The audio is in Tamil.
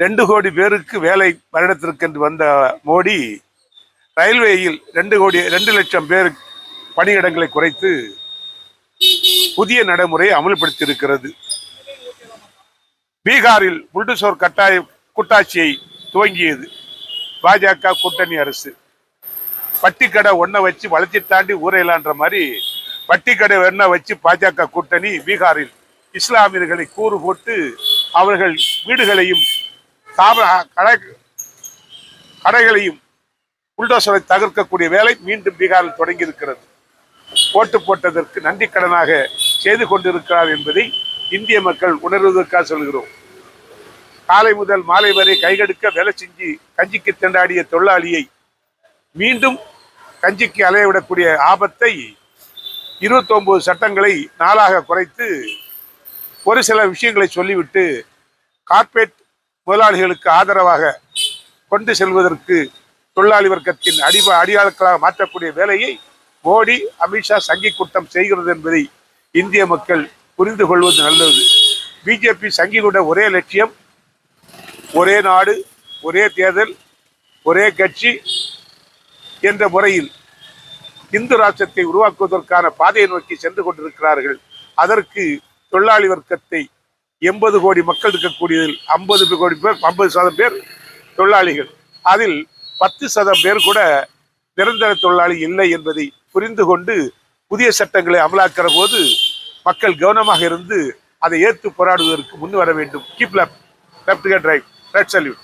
2 கோடி பேருக்கு வேலை வருடத்திற்கு என்று வந்த மோடி ரயில்வேயில் 2 லட்சம் பேர் பணியிடங்களை குறைத்து புதிய நடைமுறையை அமல்படுத்தி இருக்கிறது. பீகாரில் புல்டோசர் கூட்டாட்சியை துவங்கியது பாஜக கூட்டணி அரசு. பட்டிக்கடை ஒன்ன வச்சு வளர்ச்சி தாண்டி ஊரையிலான்ற மாதிரி பட்டிக்கடை ஒன்ன வச்சு பாஜக கூட்டணி பீகாரில் இஸ்லாமியர்களை கூறு போட்டு அவர்கள் வீடுகளையும் கடைகளையும் புல்டோசரை தகர்க்கக்கூடிய வேலை மீண்டும் பீகாரில் தொடங்கி இருக்கிறது. ஓட்டு போட்டதற்கு நன்றி கடனாக செய்து கொண்டிருக்கிறார் என்பதை இந்திய மக்கள் உணர்வதற்காக சொல்கிறோம். காலை முதல் மாலை வரை கைகடுக்க வேலை செஞ்சு கஞ்சிக்கு திண்டாடிய தொழிலாளியை மீண்டும் கஞ்சிக்கு அலையவிடக்கூடிய ஆபத்தை 29 சட்டங்களை 4ஆக குறைத்து ஒரு சில விஷயங்களை சொல்லிவிட்டு கார்ப்பரேட் முதலாளிகளுக்கு ஆதரவாக கொண்டு செல்வதற்கு தொழிலாளி வர்க்கத்தின் அடியாட்களாக மாற்றக்கூடிய வேலையை மோடி, அமித்ஷா சங்கி கூட்டம் செய்கிறது என்பதை இந்திய மக்கள் புரிந்து கொள்வது நல்லது. பிஜேபி சங்கிகளுடைய ஒரே லட்சியம் ஒரே நாடு, ஒரே தேர்தல், ஒரே கட்சி என்ற முறையில் இந்து ராஷ்டிரத்தை உருவாக்குவதற்கான பாதையை நோக்கி சென்று கொண்டிருக்கிறார்கள். அதற்கு தொழிலாளி வர்க்கத்தை 80 கோடி மக்கள் இருக்கக்கூடியதில் 50% பேர் தொழிலாளிகள். அதில் 10% பேர் கூட நிரந்தர தொழிலாளி இல்லை என்பதை புரிந்து கொண்டு புதிய சட்டங்களை அமலாக்கிற போது மக்கள் கவனமாக இருந்து அதை ஏற்று போராடுவதற்கு முன் வர வேண்டும். Keep left right salute.